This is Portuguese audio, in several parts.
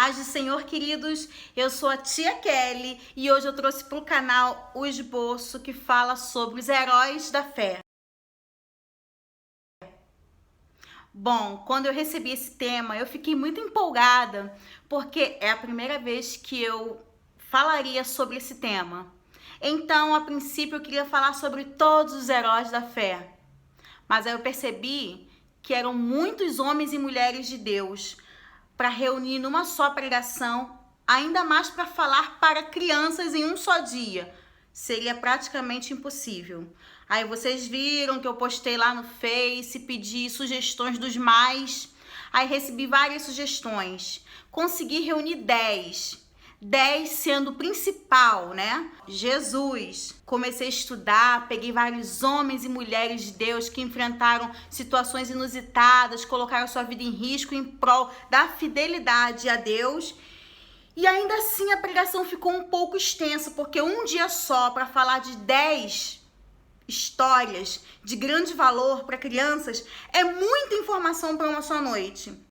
Paz do Senhor, queridos, eu sou a tia Kelly e hoje eu trouxe para o canal o esboço que fala sobre os heróis da fé. Bom, quando eu recebi esse tema, eu fiquei muito empolgada, porque é a primeira vez que eu falaria sobre esse tema. Então, a princípio, eu queria falar sobre todos os heróis da fé. Mas aí eu percebi que eram muitos homens e mulheres de Deus para reunir numa só pregação, ainda mais para falar para crianças em um só dia. Seria praticamente impossível. Aí vocês viram que eu postei lá no Face, pedi sugestões dos mais. Aí recebi várias sugestões. Consegui reunir 10 sendo o principal, né? Jesus. Comecei a estudar, peguei vários homens e mulheres de Deus que enfrentaram situações inusitadas, colocaram sua vida em risco em prol da fidelidade a Deus. E ainda assim a pregação ficou um pouco extensa, porque um dia só para falar de 10 histórias de grande valor para crianças é muita informação para uma só noite.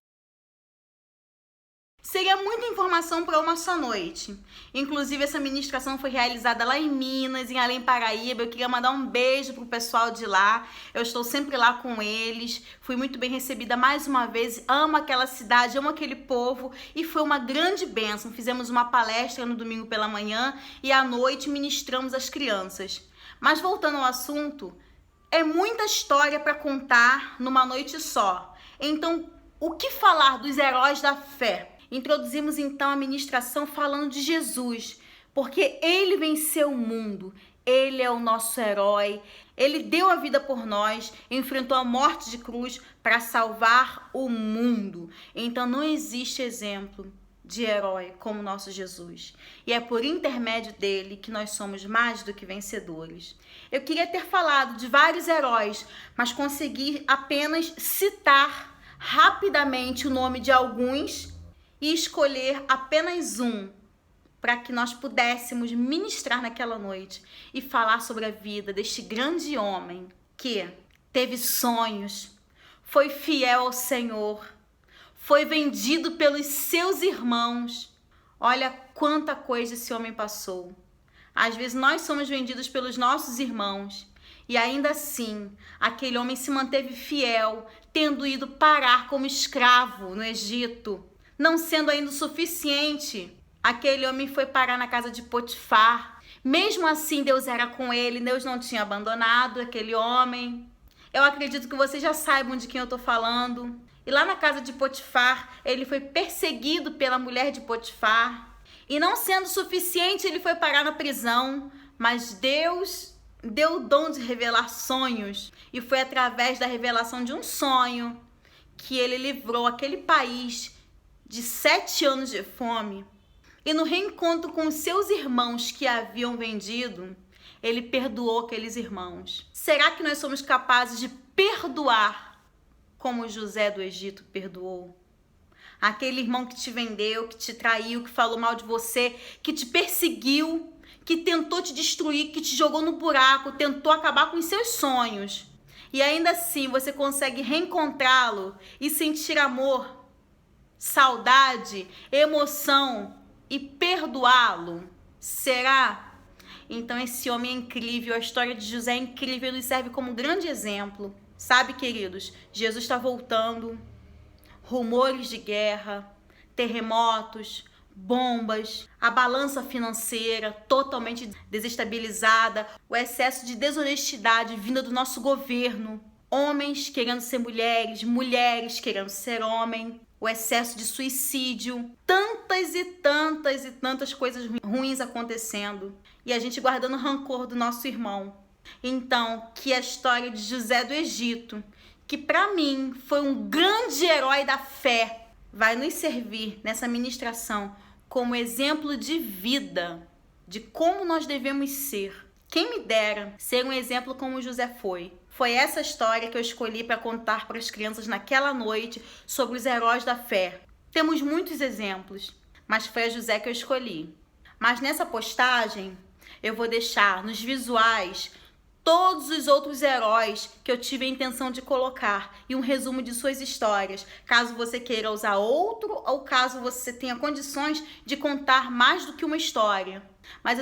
Seria muita informação para uma só noite. Inclusive, essa ministração foi realizada lá em Minas, em Além Paraíba. Eu queria mandar um beijo pro pessoal de lá. Eu estou sempre lá com eles. Fui muito bem recebida mais uma vez. Amo aquela cidade, amo aquele povo. E foi uma grande bênção. Fizemos uma palestra no domingo pela manhã e à noite ministramos às crianças. Mas voltando ao assunto, é muita história para contar numa noite só. Então, o que falar dos heróis da fé? Introduzimos então a ministração falando de Jesus, porque ele venceu o mundo, ele é o nosso herói, ele deu a vida por nós, enfrentou a morte de cruz para salvar o mundo. Então não existe exemplo de herói como nosso Jesus. E é por intermédio dele que nós somos mais do que vencedores. Eu queria ter falado de vários heróis, mas consegui apenas citar rapidamente o nome de alguns e escolher apenas um para que nós pudéssemos ministrar naquela noite e falar sobre a vida deste grande homem que teve sonhos, foi fiel ao Senhor, foi vendido pelos seus irmãos. Olha quanta coisa esse homem passou. Às vezes nós somos vendidos pelos nossos irmãos e ainda assim aquele homem se manteve fiel, tendo ido parar como escravo no Egito. Não sendo ainda o suficiente, aquele homem foi parar na casa de Potifar. Mesmo assim, Deus era com ele, Deus não tinha abandonado aquele homem. Eu acredito que vocês já saibam de quem eu estou falando. E lá na casa de Potifar, ele foi perseguido pela mulher de Potifar. E não sendo suficiente, ele foi parar na prisão. Mas Deus deu o dom de revelar sonhos. E foi através da revelação de um sonho que ele livrou aquele país de 7 anos de fome. E no reencontro com os seus irmãos que haviam vendido, ele perdoou aqueles irmãos. Será que nós somos capazes de perdoar como José do Egito perdoou? Aquele irmão que te vendeu, que te traiu, que falou mal de você, que te perseguiu, que tentou te destruir, que te jogou no buraco, tentou acabar com os seus sonhos. E ainda assim você consegue reencontrá-lo e sentir amor, saudade, emoção e perdoá-lo? Será? Então esse homem é incrível, a história de José é incrível, nos serve como um grande exemplo. Sabe, queridos, Jesus está voltando, rumores de guerra, terremotos, bombas, a balança financeira totalmente desestabilizada, o excesso de desonestidade vinda do nosso governo, homens querendo ser mulheres, mulheres querendo ser homem, o excesso de suicídio, tantas e tantas coisas ruins acontecendo e a gente guardando rancor do nosso irmão. Então, que a história de José do Egito, que para mim foi um grande herói da fé, vai nos servir nessa ministração como exemplo de vida, de como nós devemos ser. Quem me dera ser um exemplo como José foi. Foi essa história que eu escolhi para contar para as crianças naquela noite sobre os heróis da fé. Temos muitos exemplos, mas foi a José que eu escolhi. Mas nessa postagem eu vou deixar nos visuais todos os outros heróis que eu tive a intenção de colocar e um resumo de suas histórias, caso você queira usar outro ou caso você tenha condições de contar mais do que uma história. Mas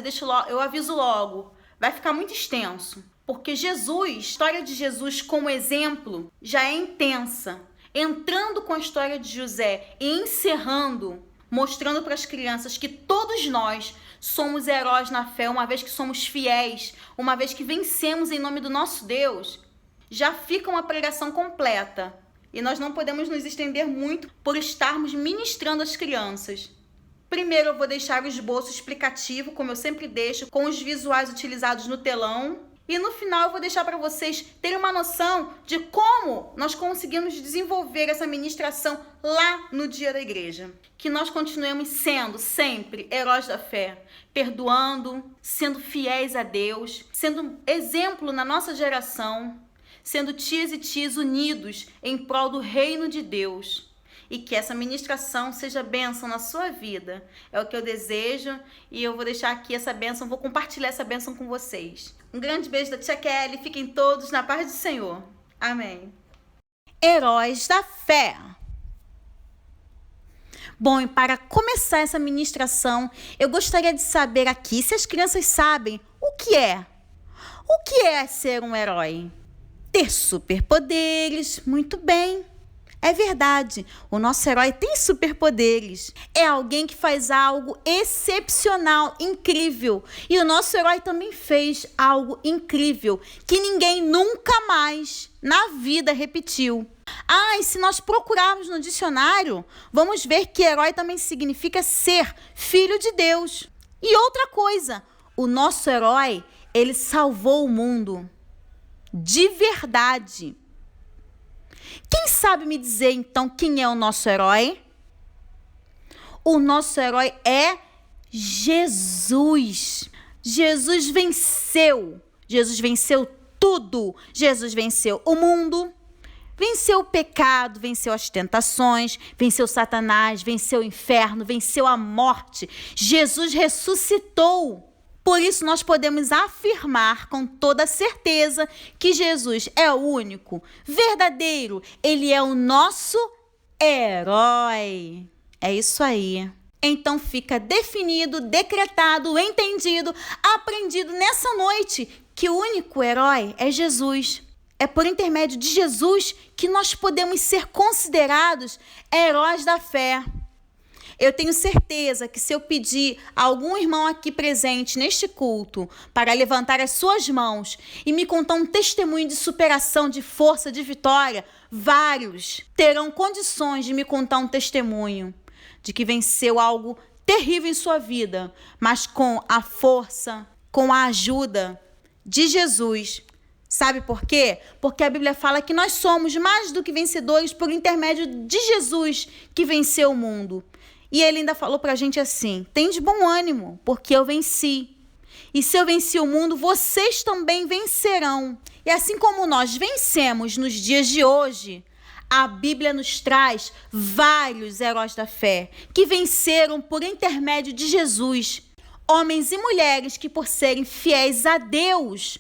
eu aviso logo, vai ficar muito extenso, porque Jesus, a história de Jesus como exemplo, já é intensa. Entrando com a história de José e encerrando, mostrando para as crianças que todos nós somos heróis na fé, uma vez que somos fiéis, uma vez que vencemos em nome do nosso Deus, já fica uma pregação completa. E nós não podemos nos estender muito por estarmos ministrando às crianças. Primeiro eu vou deixar o esboço explicativo, como eu sempre deixo, com os visuais utilizados no telão. E no final eu vou deixar para vocês terem uma noção de como nós conseguimos desenvolver essa ministração lá no dia da igreja. Que nós continuemos sendo sempre heróis da fé, perdoando, sendo fiéis a Deus, sendo exemplo na nossa geração, sendo tias e tios unidos em prol do reino de Deus. E que essa ministração seja bênção na sua vida. É o que eu desejo e eu vou deixar aqui essa bênção, vou compartilhar essa bênção com vocês. Um grande beijo da tia Kelly, fiquem todos na paz do Senhor. Amém. Heróis da fé. Bom, e para começar essa ministração, eu gostaria de saber aqui se as crianças sabem o que é. O que é ser um herói? Ter superpoderes, muito bem. É verdade, o nosso herói tem superpoderes. É alguém que faz algo excepcional, incrível. E o nosso herói também fez algo incrível que ninguém nunca mais na vida repetiu. E se nós procurarmos no dicionário, vamos ver que herói também significa ser filho de Deus. E outra coisa, o nosso herói, ele salvou o mundo. De verdade. Quem sabe me dizer, então, quem é o nosso herói? O nosso herói é Jesus. Jesus venceu. Jesus venceu tudo. Jesus venceu o mundo, venceu o pecado, venceu as tentações, venceu Satanás, venceu o inferno, venceu a morte. Jesus ressuscitou. Por isso, nós podemos afirmar com toda certeza que Jesus é o único, verdadeiro. Ele é o nosso herói. É isso aí. Então, fica definido, decretado, entendido, aprendido nessa noite que o único herói é Jesus. É por intermédio de Jesus que nós podemos ser considerados heróis da fé. Eu tenho certeza que se eu pedir a algum irmão aqui presente neste culto para levantar as suas mãos e me contar um testemunho de superação, de força, de vitória, vários terão condições de me contar um testemunho de que venceu algo terrível em sua vida, mas com a força, com a ajuda de Jesus. Sabe por quê? Porque a Bíblia fala que nós somos mais do que vencedores por intermédio de Jesus que venceu o mundo. E ele ainda falou pra gente assim: tem de bom ânimo, porque eu venci. E se eu venci o mundo, vocês também vencerão. E assim como nós vencemos nos dias de hoje, a Bíblia nos traz vários heróis da fé que venceram por intermédio de Jesus. Homens e mulheres que, por serem fiéis a Deus,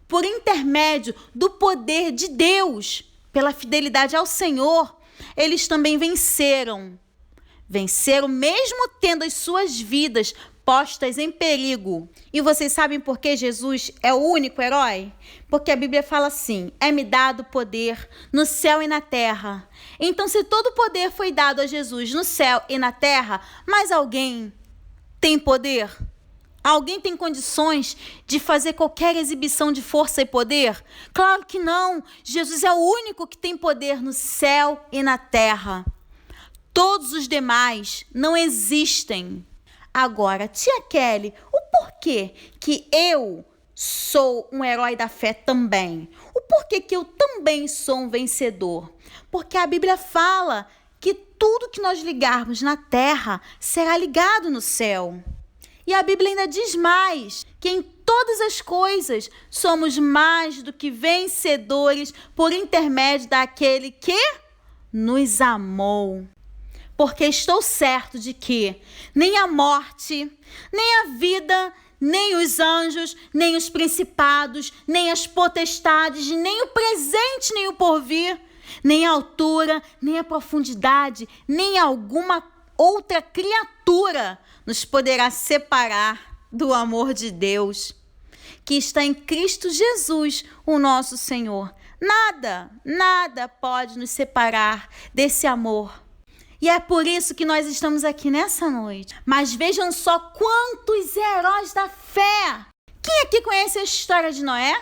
por intermédio do poder de Deus, pela fidelidade ao Senhor, eles também venceram. Venceram mesmo tendo as suas vidas postas em perigo. E vocês sabem por que Jesus é o único herói? Porque a Bíblia fala assim: é-me dado poder no céu e na terra. Então, se todo o poder foi dado a Jesus no céu e na terra, mas alguém tem poder? Alguém tem condições de fazer qualquer exibição de força e poder? Claro que não. Jesus é o único que tem poder no céu e na terra. Todos os demais não existem. Agora, tia Kelly, o porquê que eu sou um herói da fé também? O porquê que eu também sou um vencedor? Porque a Bíblia fala que tudo que nós ligarmos na terra será ligado no céu. E a Bíblia ainda diz mais, que em todas as coisas somos mais do que vencedores por intermédio daquele que nos amou. Porque estou certo de que nem a morte, nem a vida, nem os anjos, nem os principados, nem as potestades, nem o presente, nem o porvir, nem a altura, nem a profundidade, nem alguma outra criatura nos poderá separar do amor de Deus, que está em Cristo Jesus, o nosso Senhor. Nada pode nos separar desse amor. E é por isso que nós estamos aqui nessa noite. Mas vejam só quantos heróis da fé. Quem aqui conhece a história de Noé?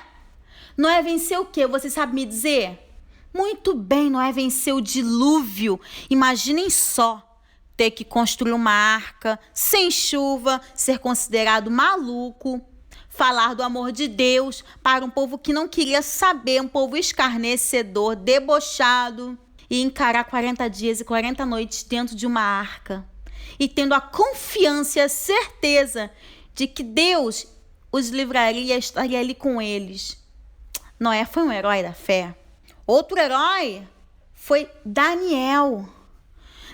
Noé venceu o quê? Você sabe me dizer? Muito bem, Noé venceu o dilúvio. Imaginem só ter que construir uma arca sem chuva, ser considerado maluco, falar do amor de Deus para um povo que não queria saber, um povo escarnecedor, debochado, e encarar 40 dias e 40 noites dentro de uma arca, e tendo a confiança e a certeza de que Deus os livraria e estaria ali com eles. Noé foi um herói da fé. Outro herói foi Daniel.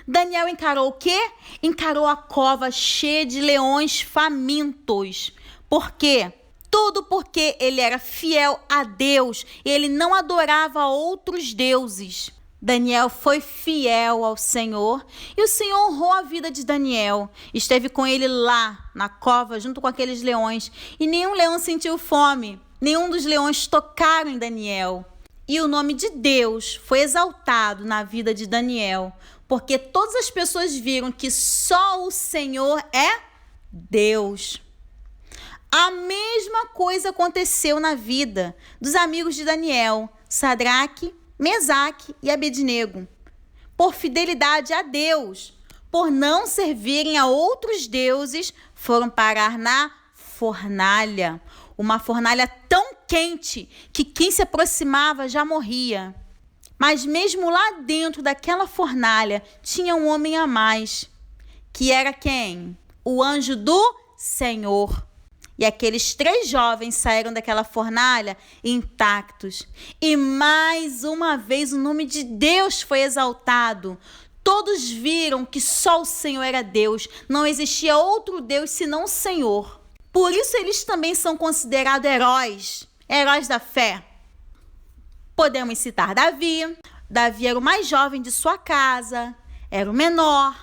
Daniel encarou o quê? Encarou a cova cheia de leões famintos. Por quê? Tudo porque ele era fiel a Deus e ele não adorava outros deuses. Daniel foi fiel ao Senhor e o Senhor honrou a vida de Daniel. Esteve com ele lá na cova junto com aqueles leões e nenhum leão sentiu fome. Nenhum dos leões tocaram em Daniel. E o nome de Deus foi exaltado na vida de Daniel, porque todas as pessoas viram que só o Senhor é Deus. A mesma coisa aconteceu na vida dos amigos de Daniel, Sadraque, Mesaque e Abednego. Por fidelidade a Deus, por não servirem a outros deuses, foram parar na fornalha. Uma fornalha tão quente que quem se aproximava já morria. Mas mesmo lá dentro daquela fornalha tinha um homem a mais, que era quem? O anjo do Senhor. E aqueles 3 jovens saíram daquela fornalha intactos. E mais uma vez o nome de Deus foi exaltado. Todos viram que só o Senhor era Deus. Não existia outro Deus senão o Senhor. Por isso eles também são considerados heróis da fé. Podemos citar Davi. Davi era o mais jovem de sua casa, era o menor.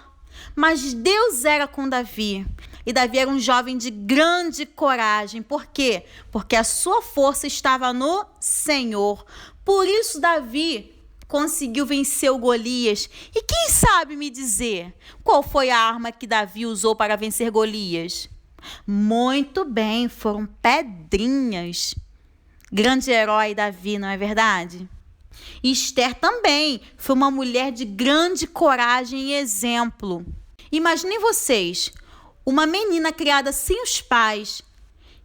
Mas Deus era com Davi. E Davi era um jovem de grande coragem. Por quê? Porque a sua força estava no Senhor. Por isso Davi conseguiu vencer o Golias. E quem sabe me dizer qual foi a arma que Davi usou para vencer Golias? Muito bem, foram pedrinhas. Grande herói Davi, não é verdade? E Esther também foi uma mulher de grande coragem e exemplo. Imaginem vocês, uma menina criada sem os pais,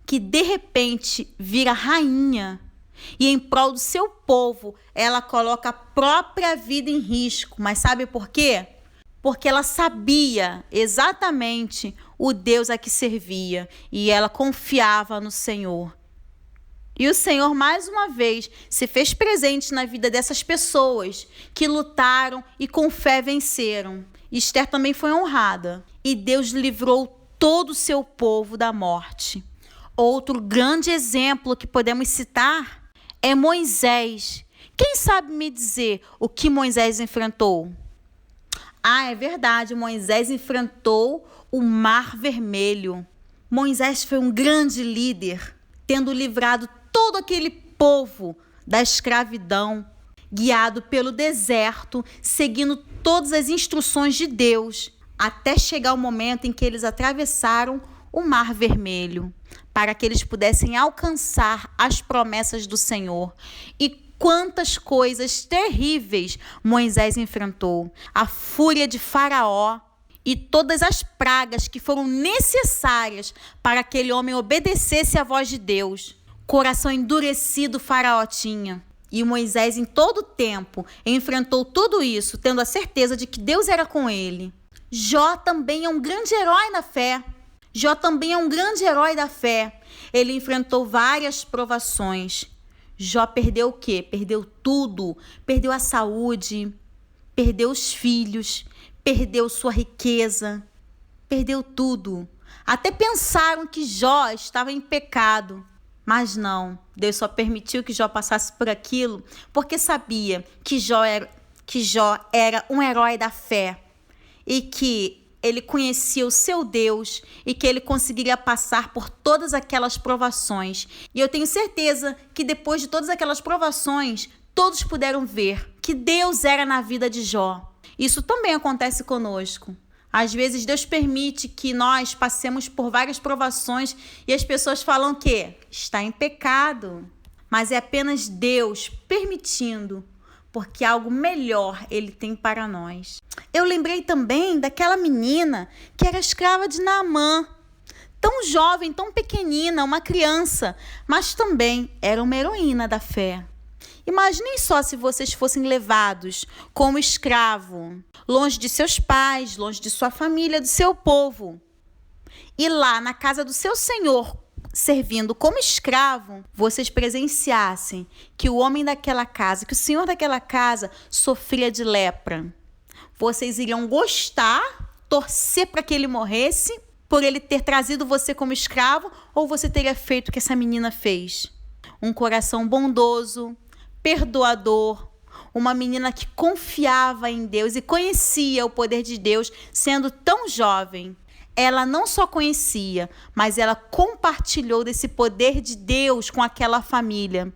que de repente vira rainha e em prol do seu povo, ela coloca a própria vida em risco. Mas sabe por quê? Porque ela sabia exatamente o Deus a que servia e ela confiava no Senhor. E o Senhor, mais uma vez, se fez presente na vida dessas pessoas que lutaram e com fé venceram. Esther também foi honrada e Deus livrou todo o seu povo da morte. Outro grande exemplo que podemos citar é Moisés. Quem sabe me dizer o que Moisés enfrentou? É verdade, Moisés enfrentou o Mar Vermelho. Moisés foi um grande líder, tendo livrado todo aquele povo da escravidão, guiado pelo deserto, seguindo todas as instruções de Deus, até chegar o momento em que eles atravessaram o Mar Vermelho, para que eles pudessem alcançar as promessas do Senhor. E quantas coisas terríveis Moisés enfrentou. A fúria de Faraó e todas as pragas que foram necessárias para que aquele homem obedecesse à voz de Deus. Coração endurecido Faraó tinha. E Moisés, em todo o tempo, enfrentou tudo isso, tendo a certeza de que Deus era com ele. Jó também é um grande herói na fé. Jó também é um grande herói da fé. Ele enfrentou várias provações. Jó perdeu o quê? Perdeu tudo. Perdeu a saúde, perdeu os filhos, perdeu sua riqueza, perdeu tudo. Até pensaram que Jó estava em pecado. Mas não, Deus só permitiu que Jó passasse por aquilo porque sabia que Jó era um herói da fé e que ele conhecia o seu Deus e que ele conseguiria passar por todas aquelas provações. E eu tenho certeza que depois de todas aquelas provações, todos puderam ver que Deus era na vida de Jó. Isso também acontece conosco. Às vezes Deus permite que nós passemos por várias provações e as pessoas falam que está em pecado. Mas é apenas Deus permitindo, porque algo melhor Ele tem para nós. Eu lembrei também daquela menina que era escrava de Naamã. Tão jovem, tão pequenina, uma criança, mas também era uma heroína da fé. Imaginem só se vocês fossem levados como escravo, longe de seus pais, longe de sua família, do seu povo. E lá na casa do seu senhor, servindo como escravo, vocês presenciassem que o homem daquela casa, que o senhor daquela casa sofria de lepra. Vocês iriam gostar, torcer para que ele morresse, por ele ter trazido você como escravo, ou você teria feito o que essa menina fez? Um coração bondoso, perdoador, uma menina que confiava em Deus e conhecia o poder de Deus sendo tão jovem. Ela não só conhecia, mas ela compartilhou desse poder de Deus com aquela família.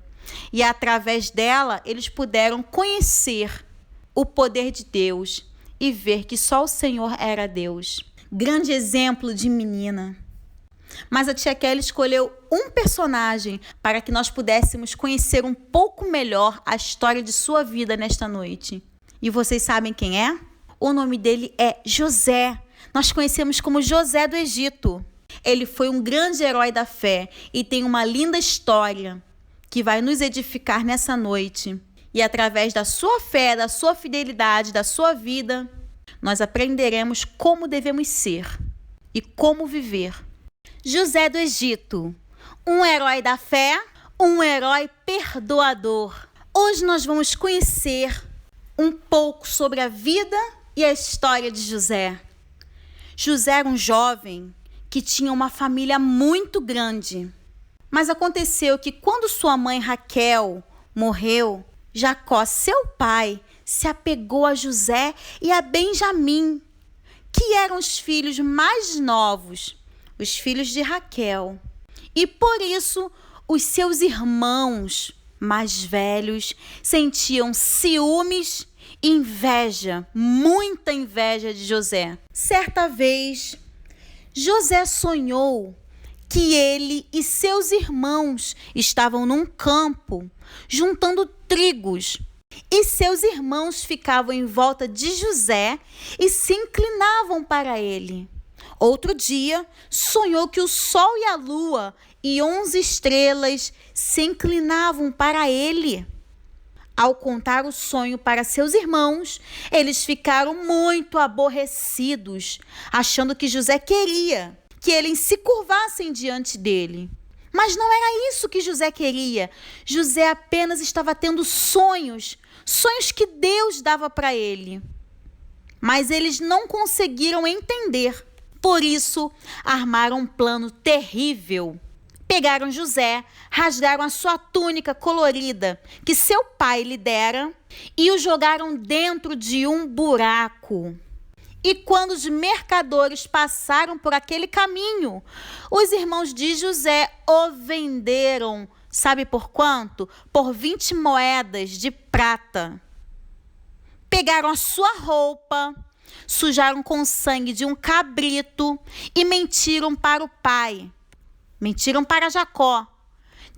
E através dela, eles puderam conhecer o poder de Deus e ver que só o Senhor era Deus. Grande exemplo de menina. Mas a tia Kelly escolheu um personagem para que nós pudéssemos conhecer um pouco melhor a história de sua vida nesta noite. E vocês sabem quem é? O nome dele é José. Nós conhecemos como José do Egito. Ele foi um grande herói da fé e tem uma linda história que vai nos edificar nessa noite. E através da sua fé, da sua fidelidade, da sua vida, nós aprenderemos como devemos ser e como viver. José do Egito, um herói da fé, um herói perdoador. Hoje nós vamos conhecer um pouco sobre a vida e a história de José. José era um jovem que tinha uma família muito grande. Mas aconteceu que quando sua mãe Raquel morreu, Jacó, seu pai, se apegou a José e a Benjamim, que eram os filhos mais novos, os filhos de Raquel. E por isso, os seus irmãos mais velhos sentiam ciúmes e inveja, muita inveja de José. Certa vez, José sonhou que ele e seus irmãos estavam num campo juntando trigos. E seus irmãos ficavam em volta de José e se inclinavam para ele. Outro dia, sonhou que o sol e a lua e 11 estrelas se inclinavam para ele. Ao contar o sonho para seus irmãos, eles ficaram muito aborrecidos, achando que José queria que eles se curvassem diante dele. Mas não era isso que José queria. José apenas estava tendo sonhos que Deus dava para ele. Mas eles não conseguiram entender. Por isso, armaram um plano terrível. Pegaram José, rasgaram a sua túnica colorida que seu pai lhe dera e o jogaram dentro de um buraco. E quando os mercadores passaram por aquele caminho, os irmãos de José o venderam. Sabe por quanto? Por 20 moedas de prata. Pegaram a sua roupa, sujaram com o sangue de um cabrito e mentiram para o pai. Mentiram para Jacó,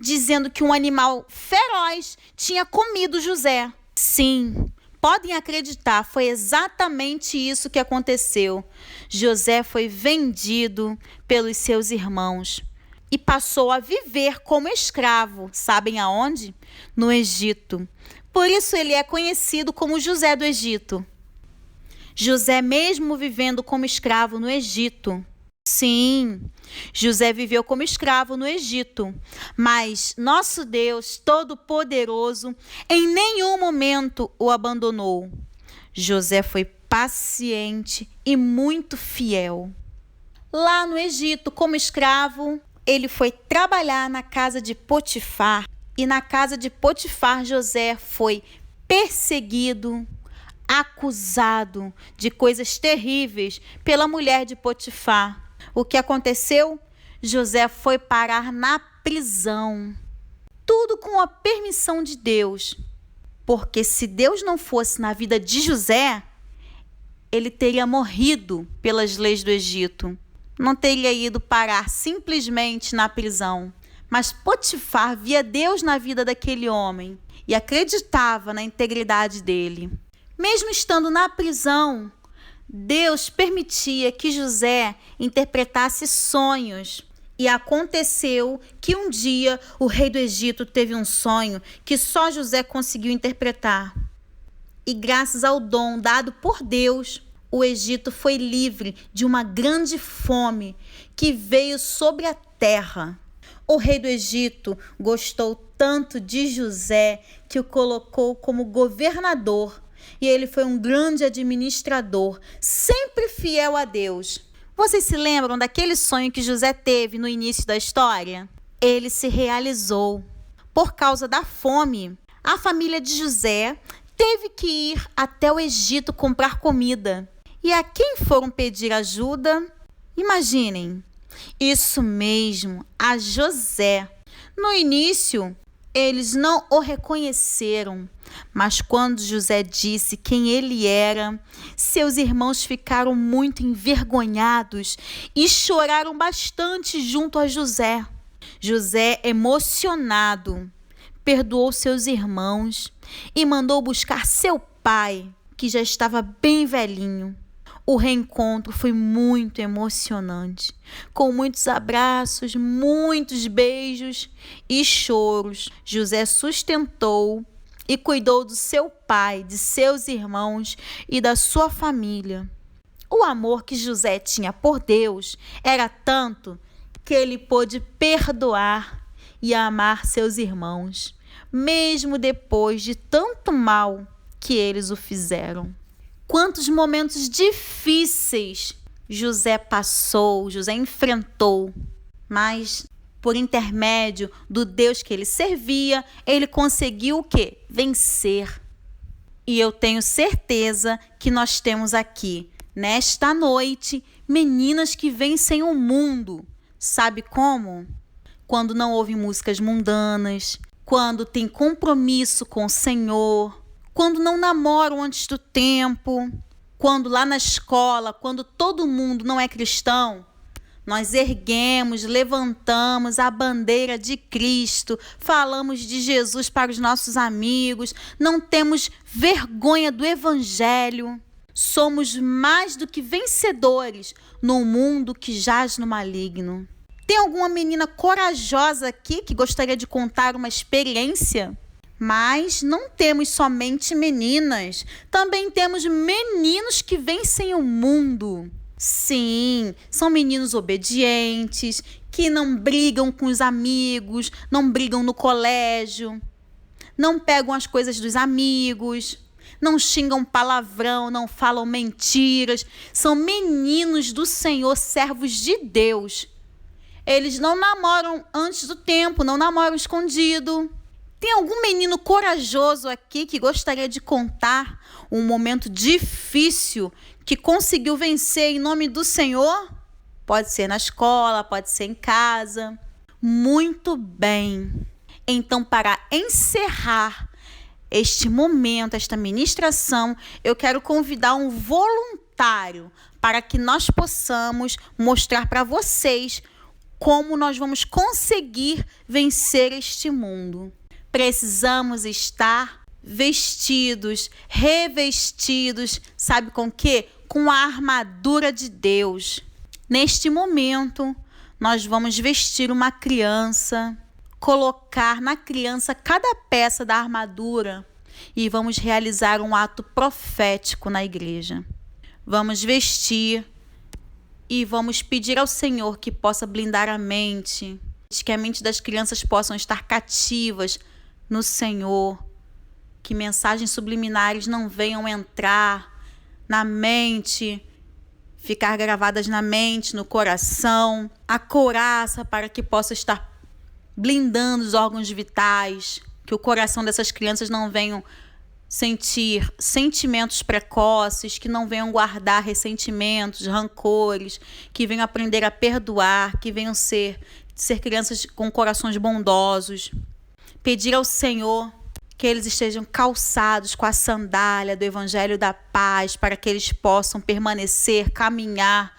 dizendo que um animal feroz tinha comido José. Sim, podem acreditar, foi exatamente isso que aconteceu. José foi vendido pelos seus irmãos e passou a viver como escravo. Sabem aonde? No Egito. Por isso ele é conhecido como José do Egito. José, mesmo vivendo como escravo no Egito. Sim, José viveu como escravo no Egito, mas nosso Deus Todo-Poderoso em nenhum momento o abandonou. José foi paciente e muito fiel. lá no Egito como escravo. Ele foi trabalhar na casa de Potifar. E na casa de Potifar, José foi perseguido, acusado de coisas terríveis pela mulher de Potifar. O que aconteceu? José foi parar na prisão. Tudo com a permissão de Deus. Porque se Deus não fosse na vida de José, ele teria morrido pelas leis do Egito. Não teria ido parar simplesmente na prisão. Mas Potifar via Deus na vida daquele homem e acreditava na integridade dele. Mesmo estando na prisão, Deus permitia que José interpretasse sonhos. E aconteceu que um dia o rei do Egito teve um sonho que só José conseguiu interpretar. E graças ao dom dado por Deus, o Egito foi livre de uma grande fome que veio sobre a terra. O rei do Egito gostou tanto de José que o colocou como governador. E ele foi um grande administrador, sempre fiel a Deus. Vocês se lembram daquele sonho que José teve no início da história? Ele se realizou. Por causa da fome, a família de José teve que ir até o Egito comprar comida. E a quem foram pedir ajuda? Imaginem. Isso mesmo, a José. No início, eles não o reconheceram, mas quando José disse quem ele era, seus irmãos ficaram muito envergonhados e choraram bastante junto a José. José, emocionado, perdoou seus irmãos e mandou buscar seu pai, que já estava bem velhinho. O reencontro foi muito emocionante, com muitos abraços, muitos beijos e choros. José sustentou e cuidou do seu pai, de seus irmãos e da sua família. O amor que José tinha por Deus era tanto que ele pôde perdoar e amar seus irmãos, mesmo depois de tanto mal que eles o fizeram. Quantos momentos difíceis José passou, José enfrentou, mas por intermédio do Deus que ele servia, ele conseguiu o quê? Vencer. E eu tenho certeza que nós temos aqui, nesta noite, meninas que vencem o mundo. Sabe como? Quando não ouvem músicas mundanas, quando tem compromisso com o Senhor, quando não namoram antes do tempo, quando lá na escola, quando todo mundo não é cristão, nós erguemos, levantamos a bandeira de Cristo, falamos de Jesus para os nossos amigos, não temos vergonha do Evangelho. Somos mais do que vencedores no mundo que jaz no maligno. Tem alguma menina corajosa aqui que gostaria de contar uma experiência? Mas não temos somente meninas, também temos meninos que vencem o mundo. Sim, são meninos obedientes, que não brigam com os amigos, não brigam no colégio, não pegam as coisas dos amigos, não xingam palavrão, não falam mentiras. São meninos do Senhor, servos de Deus. Eles não namoram antes do tempo, não namoram escondido. Tem algum menino corajoso aqui que gostaria de contar um momento difícil que conseguiu vencer em nome do Senhor? Pode ser na escola, pode ser em casa. Muito bem. Então, para encerrar este momento, esta ministração, eu quero convidar um voluntário para que nós possamos mostrar para vocês como nós vamos conseguir vencer este mundo. Precisamos estar vestidos, revestidos, sabe com o quê? Com a armadura de Deus. Neste momento, nós vamos vestir uma criança, colocar na criança cada peça da armadura e vamos realizar um ato profético na igreja. Vamos vestir e vamos pedir ao Senhor que possa blindar a mente, que a mente das crianças possam estar cativas no Senhor, que mensagens subliminares não venham entrar na mente ficar gravadas na mente, no coração. A couraça para que possa estar blindando os órgãos vitais, que o coração dessas crianças não venham sentir sentimentos precoces, que não venham guardar ressentimentos, rancores, que venham aprender a perdoar, que venham ser crianças com corações bondosos. Pedir ao Senhor que eles estejam calçados com a sandália do Evangelho da Paz, para que eles possam permanecer, caminhar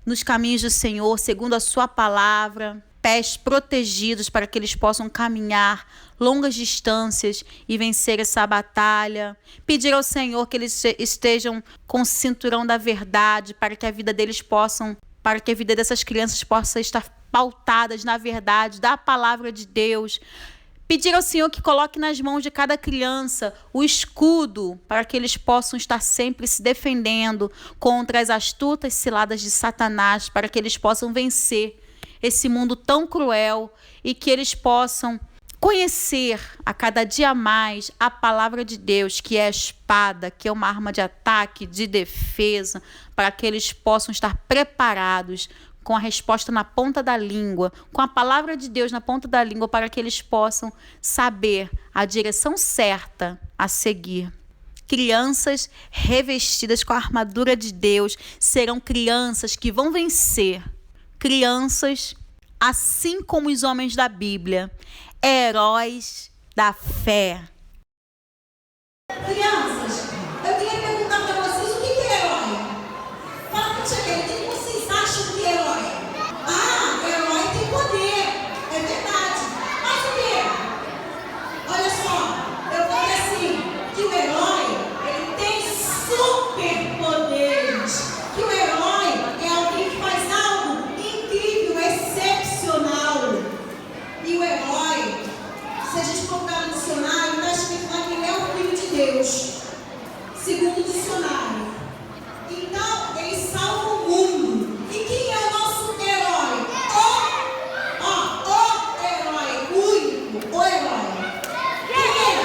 nos caminhos do Senhor, segundo a sua palavra, pés protegidos para que eles possam caminhar longas distâncias e vencer essa batalha. Pedir ao Senhor que eles estejam com o cinturão da verdade, para que a vida dessas crianças possa estar pautadas na verdade da palavra de Deus. Pedir ao Senhor que coloque nas mãos de cada criança o escudo, para que eles possam estar sempre se defendendo contra as astutas ciladas de Satanás, para que eles possam vencer esse mundo tão cruel e que eles possam conhecer a cada dia mais a palavra de Deus, que é a espada, que é uma arma de ataque, de defesa, para que eles possam estar preparados com a resposta na ponta da língua, com a palavra de Deus na ponta da língua, para que eles possam saber a direção certa a seguir. Crianças revestidas com a armadura de Deus serão crianças que vão vencer. Crianças, assim como os homens da Bíblia, heróis da fé. Crianças, eu queria perguntar para vocês o que é herói. Fala para o o que vocês acham que é herói? Ah, herói tem poder, é verdade. Mas o quê? Olha só, eu vou dizer assim, que o herói, ele tem superpoderes. Que o herói é alguém que faz algo incrível, excepcional. E o herói, se a gente colocar no dicionário, está escrito lá que ele é o Filho de Deus, segundo o dicionário. Então, ele salva o mundo. E quem é o nosso herói? O herói, o único, o herói. Quem é?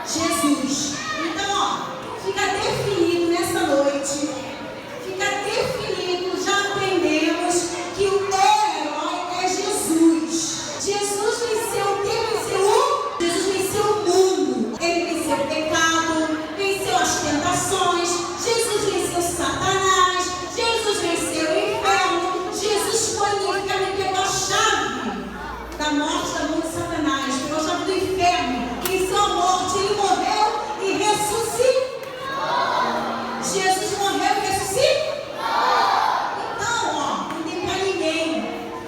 Jesus. Então, fica definido nessa noite, fica definido, já aprendemos que o herói é Jesus. Jesus venceu o que? Jesus venceu o mundo. Ele venceu o pecado, venceu as tentações. Jesus venceu Satanás. Jesus venceu o inferno. Jesus foi unicamente pegou a chave da morte, da mão de Satanás, pegou a chave do inferno, venceu a morte. Ele morreu e ressuscitou. Jesus morreu e ressuscitou. Então, não tem pra ninguém.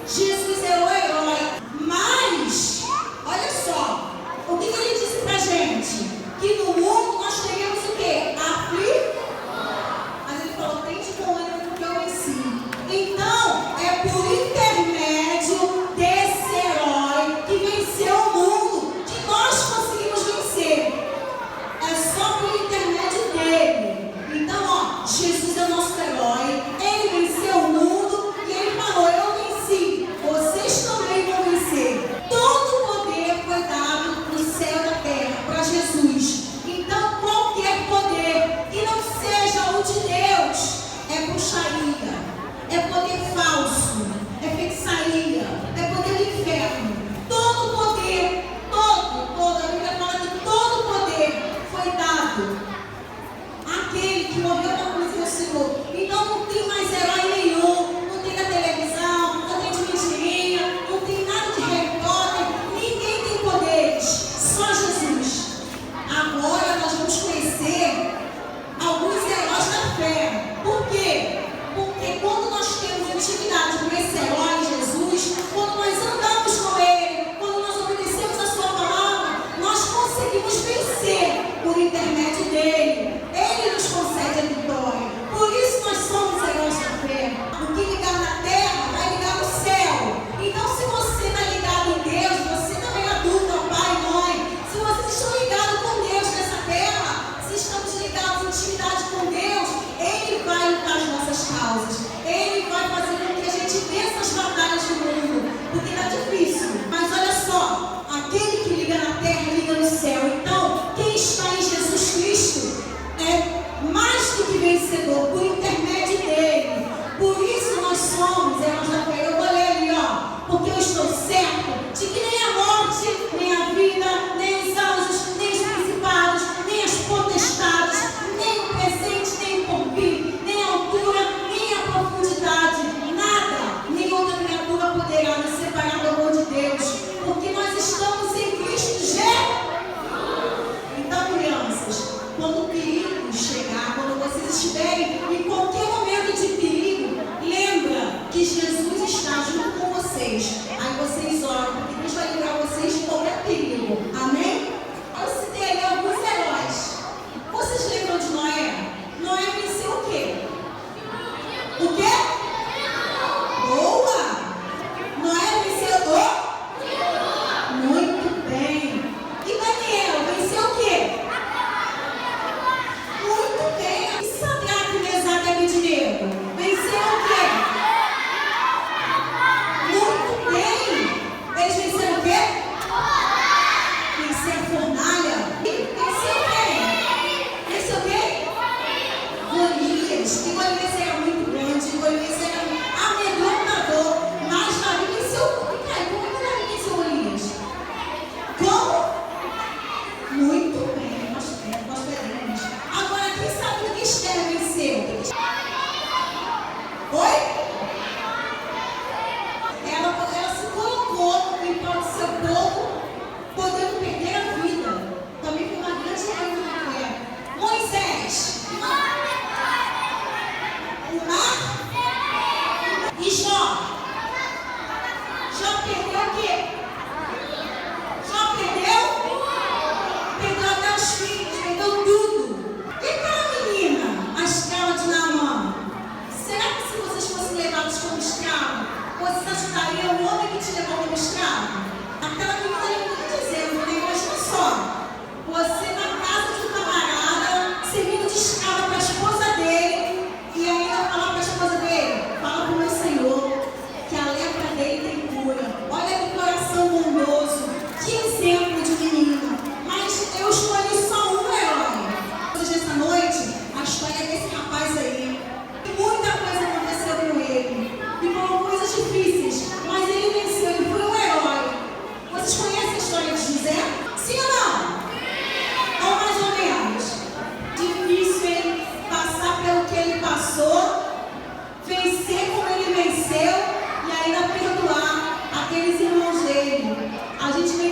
Jesus é o herói. Mas, olha só, o que ele disse pra gente? Que no mundo nós teríamos o quê? Mas ele falou, tem de bom ânimo porque eu venci. Então, é por intermédio desse herói que venceu o mundo que nós conseguimos vencer. É só por intermédio dele. Então, Jesus é o nosso herói. Ele venceu o mundo e ele falou, eu venci. Vocês também vão vencer. Todo o poder foi dado no céu e na terra para Jesus. Então, qualquer poder que não seja o de Deus é bruxaria, é poder falso, é feitiçaria, é poder do inferno. Todo poder, a Bíblia fala que todo poder foi dado àquele que morreu na cruz e ressuscitou. Então não tem mais herói nenhum, não tem na televisão, não tem de mentirinha, não tem nada de Harry Potter, ninguém tem poderes, só Jesus. Agora nós vamos conhecer alguns heróis da fé. Por quê? Porque quando nós temos intimidade com esse herói, Jesus, quando nós andamos com ele, quando nós obedecemos a sua palavra, nós conseguimos vencer por intermédio dele. Ele nos concede a vitória. Por isso nós somos heróis da fé. O que ligar na terra vai ligar no céu. Então, se você está ligado em Deus, você também é adulto, pai, mãe. Se vocês estão ligados com Deus nessa terra, se estamos ligados em intimidade com Deus, Ele vai lutar as nossas causas. Ele vai fazer com que a gente vença as batalhas do mundo. Porque está difícil. Mas olha só, aquele que liga na terra, liga no céu. Então, quem está em Jesus Cristo é mais do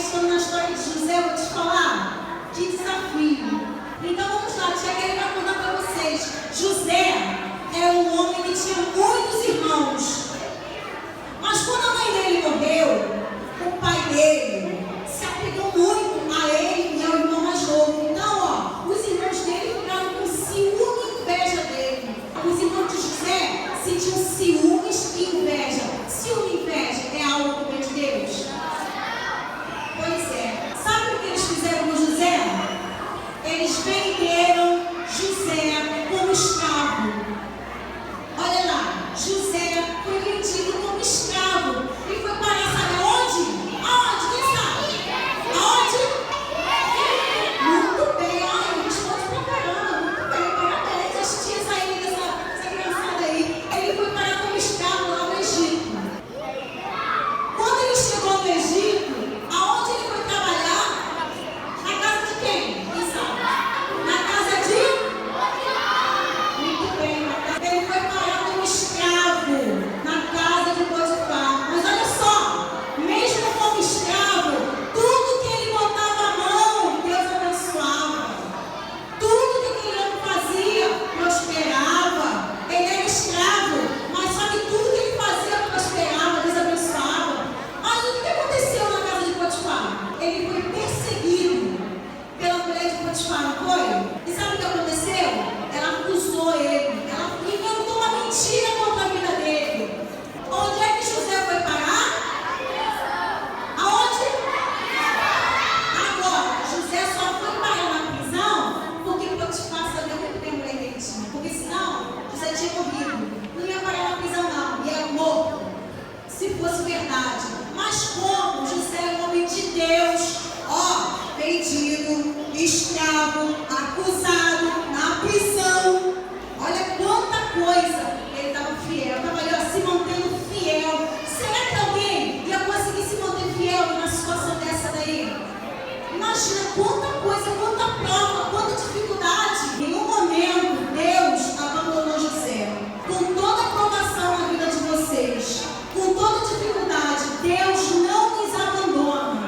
meditando na história de José, eu vou te falar, que desafio. Então vamos lá, Tia Kelly vai contar para vocês. José era um homem que tinha muitos irmãos. Mas quando a mãe dele morreu, o pai dele se apegou muito a ele e ao irmão mais novo. Então, os irmãos dele ficaram com ciúme e inveja dele. Os irmãos de José sentiam ciúmes e inveja. Ciúme e inveja é algo que vem de Deus? Pois é. Sabe o que eles fizeram com José? Eles venderam José como escravo. Olha lá, José foi vendido como escravo e foi parar, sabe aonde? Aonde? Quem sabe? Aonde? Muito bem, olha, responde pra caramba, muito bem, parabéns, as tias aí dessa criançada aí. Ele foi parar como escravo lá no Egito. Quando ele chegou no Egito, aonde ele foi trabalhar? Na casa de quem? Quem sabe? Na casa de? Muito bem, ele foi parar como escravo na casa de Potifar. Mas olha só, mesmo como escravo, tudo que ele botava a mão, Deus abençoava. Tudo que aquele homem fazia, prosperava. Ele era escravo, mas só que tudo que ele fazia prosperava, Deus abençoava. Mas o que aconteceu na casa de Potifar? Ele foi perseguido pela mulher de Potifar, não foi? E sabe o que aconteceu? Ela acusou ele, ela inventou uma mentira contra a vida dele. Onde é que José foi parar? Aonde? Agora, José só foi parar na prisão porque Potifar sabia muito bem a mulher que ele tinha. Porque senão, José tinha morrido. Não ia parar na prisão não, ia morto. Se fosse verdade. Mas como José é um homem de Deus, vendido, escravo, acusado, na prisão. Olha quanta coisa. Ele estava fiel, estava ali se mantendo fiel. Será que alguém ia conseguir se manter fiel numa situação dessa daí? Imagina quanta coisa, quanta prova, quanta dificuldade. Em um momento, Deus abandonou José. Com toda a provação na vida de vocês, com toda a dificuldade, Deus não nos abandona.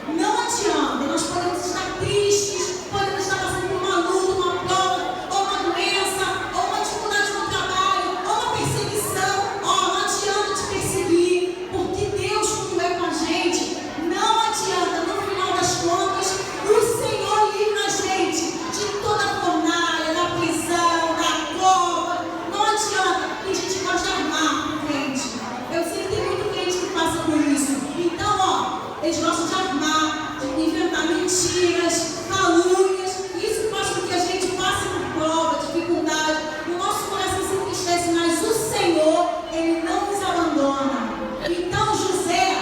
Não adianta, nós podemos estar tristes, podemos estar passando por uma luta, uma prova, ou uma doença, ou uma dificuldade no trabalho, ou uma perseguição. Não adianta te perseguir, porque Deus, quando é com a gente, não adianta. No final das contas, o Senhor livra a gente de toda a fornalha, da prisão, da cova. Não adianta, tem gente que gosta de armar crente. Eu sei que tem muito crente que passa por isso. Então, eles gostam de armar, de inventar mentiras, calúnias. Isso faz com que a gente passe por prova, dificuldade. O nosso coração se entristece, mas o Senhor, Ele não nos abandona. Então José,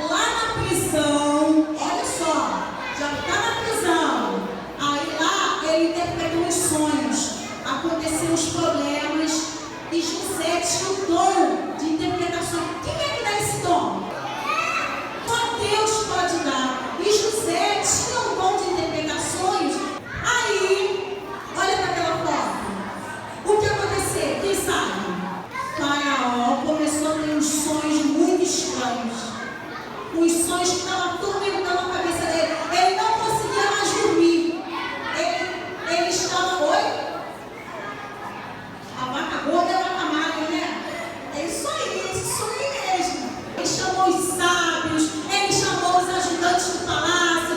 lá na prisão, olha só, já está na prisão. Aí lá ele interpretou os sonhos, aconteceram os problemas. E José tinha o dom de interpretação. Quem é que dá esse dom? Só Deus pode dar. E José tinha um dom de interpretações. Aí, olha para aquela foto. O que aconteceu? Quem sabe? Faraó começou a ter uns sonhos muito estranhos. Uns sonhos que estavam atormentando a cabeça dele. Ele não conseguia mais dormir. Ele estava... Oi? A vaca gorda é a vaca magra, né? É isso aí, esse sonho aí mesmo. Ele chamou os sábios, ele chamou os ajudantes do palácio,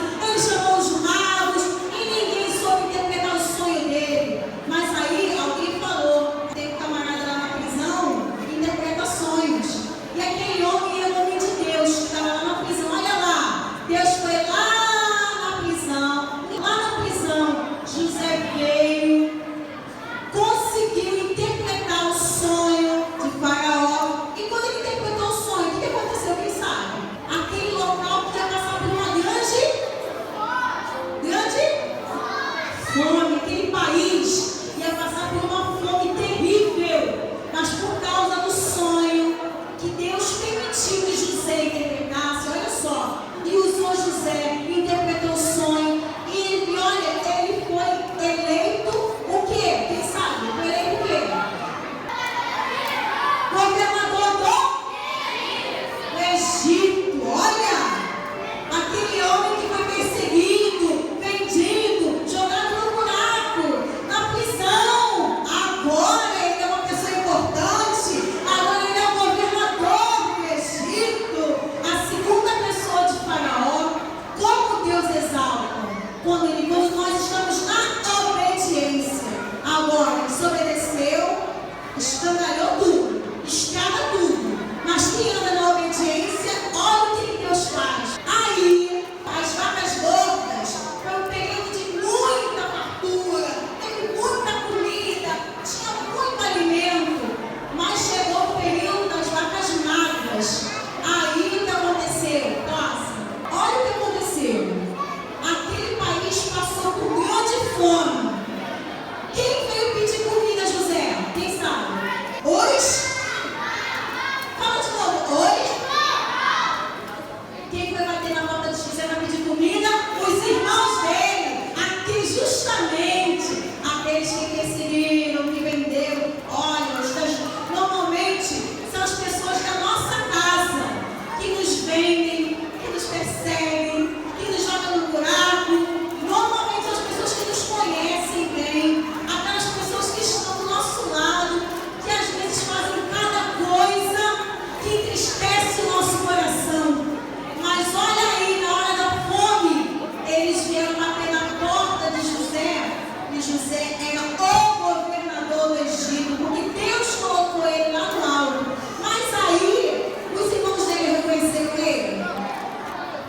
estraga tudo. Mas quem anda na obediência, olha o que Deus faz. Aí, as vacas gordas, foi um período de muita fartura, teve muita comida, tinha muito alimento. Mas chegou o período das vacas magras. Aí o que aconteceu? Nossa, olha o que aconteceu. Aquele país passou por grande fome. Quem veio pedir comida, José? Quem sabe? Hoje? Fala de novo. Hoje? Quem foi bater na porta de José para pedir comida? Os irmãos dele. Aqui justamente aqueles que perseguiram, que venderam. Olha, normalmente são as pessoas da nossa casa que nos vendem, que nos perseguem, que nos jogam no buraco. Normalmente são as pessoas que nos conhecem bem, aquelas pessoas que estão do nosso lado, que às vezes fazem cada coisa que entristece o nosso coração. Mas olha aí, na hora da fome, eles vieram bater na porta de José, e José era o governador do Egito, porque Deus colocou ele lá no alto. Mas aí, os irmãos dele reconheceram ele?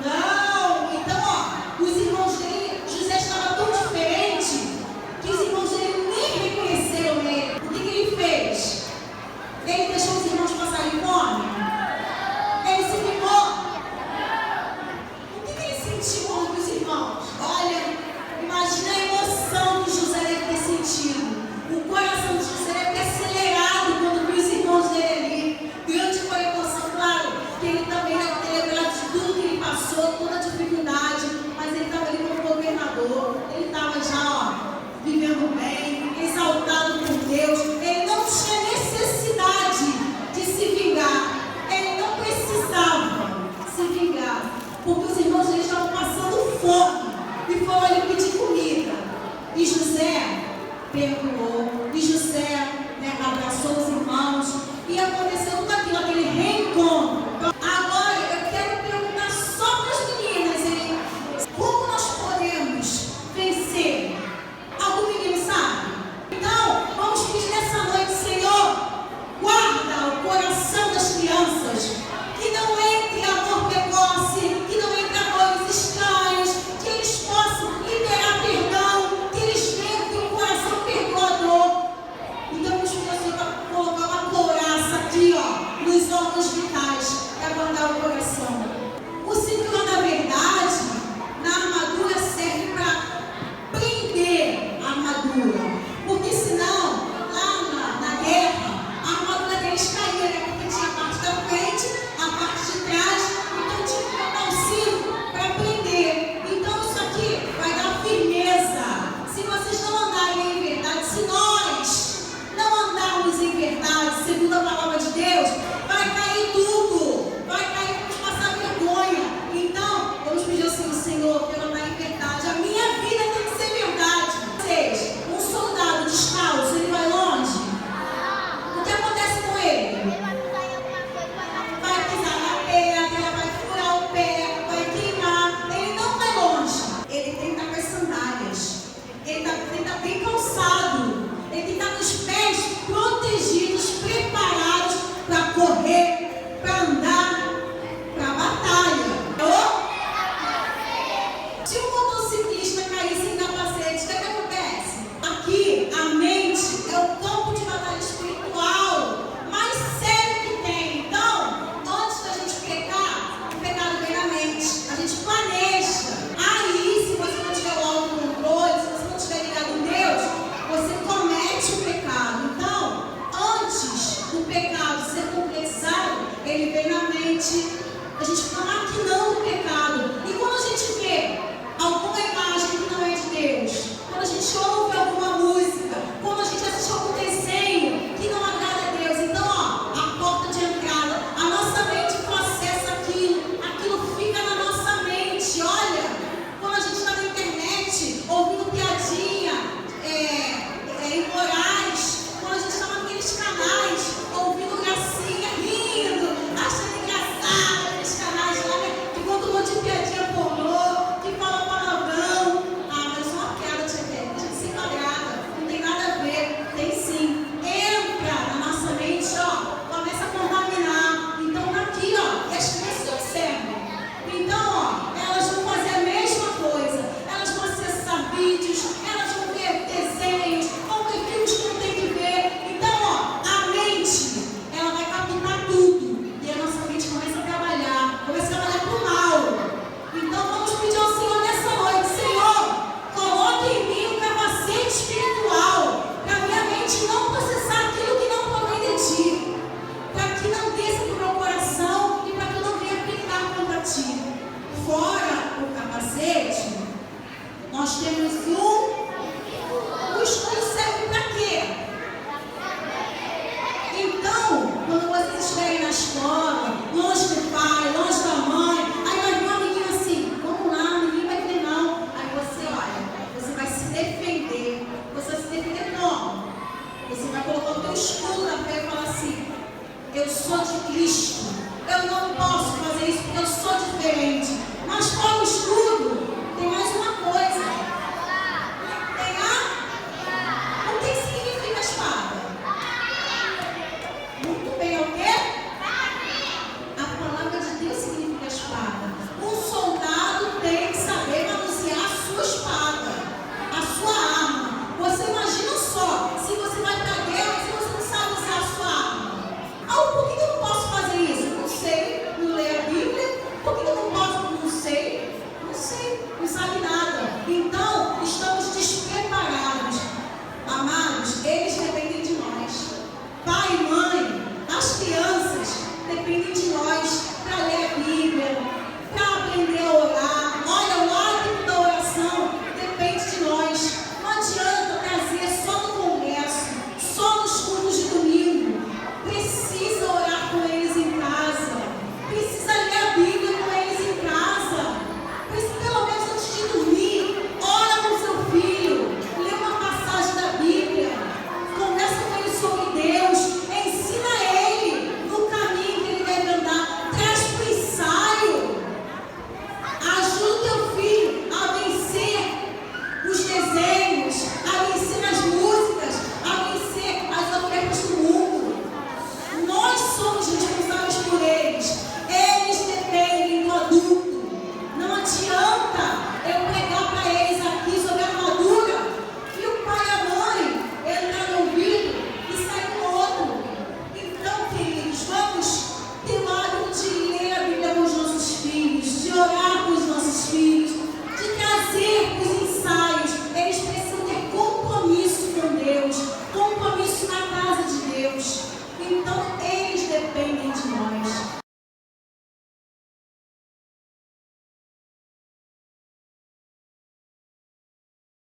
Não. Então, ó, os irmãos dele, José estava tão diferente que os irmãos dele nem reconheceram ele. O que ele fez? Ele deixou os irmãos passarem fome? Ele se vingou? O que ele sentiu com os irmãos? Olha, imagina a emoção que José deve ter sentido. O coração de José deve ter acelerado quando viu os irmãos dele ali. Grande foi a emoção, claro, que ele também deve ter lembrado de tudo que ele passou, toda a dificuldade, mas ele estava ali como governador, ele estava já, ó, vivendo bem, exaltado por Deus. Ele não tinha necessidade de se vingar, ele não precisava se vingar, porque os irmãos dele estavam passando fome e foram ali pedir comida. E José perdoou, e José, né, abraçou os irmãos, e aconteceu tudo aquilo, aquele reencontro. Agora eu quero perguntar só para as meninas, hein? Como nós podemos vencer? Algum menino sabe? Então, vamos pedir nessa noite, Senhor, guarda o coração das crianças, que não entre amor precoce, que não entre amores estranhos, que eles possam liberar perdão, que eles venham ter um coração perdoador. Então, vamos pedir ao Senhor para colocar uma couraça aqui, ó, nos órgãos vitais, para guardar o coração. O cinturão da verdade, na armadura, serve para prender a armadura. Porque senão, lá na guerra, a armadura deles caía, né? Porque tinha a parte da frente, a parte de trás, então tinha que botar um cinto para prender. Então isso aqui vai dar firmeza. Se vocês não andarem em verdade, se nós não andarmos em verdade, segundo a palavra de Deus, vai cair tudo. Vai cair, vamos passar vergonha. Então, vamos pedir ao Senhor, que eu andar em verdade. A minha vida tem que ser verdade. Vocês, um soldado descalço, ele vai longe? O que acontece com ele? Vai pisar na pedra, vai furar o pé, vai queimar. Ele não vai longe. Ele tem que estar com as sandálias. Ele tem que estar bem calçado. Ele tem que estar com os pés protegidos, preparados para correr, para andar, para a batalha. Se um motociclista cair sem capacete, o que acontece? Aqui, a mente é o campo de batalha espiritual mais sério que tem. Então, antes da gente pecar, o pecado vem na mente. A gente planeja. Aí, se você não tiver o autocontrole, se você não estiver ligado em Deus, você comete o pecado. Então, antes do pecado ser concretizado, ele vem na mente. A gente fica maquinando o pecado. E quando a gente vê alguma imagem que não é de Deus, quando a gente ouve alguma música, quando a gente assiste algum desenho que não agrada a Deus, então, ó, a porta de entrada, a nossa mente processa aquilo fica na nossa mente. Olha, quando a gente está na internet, ouvindo piadinha, imorais, quando a gente está naqueles canais, ouvindo gracinha, rindo, achando engraçado aqueles canais lá, né, que contam um monte de piadinha pornô, que falam eu sou de Cristo. Eu não posso fazer isso porque eu sou diferente. Mas qual o estudo? Tem mais uma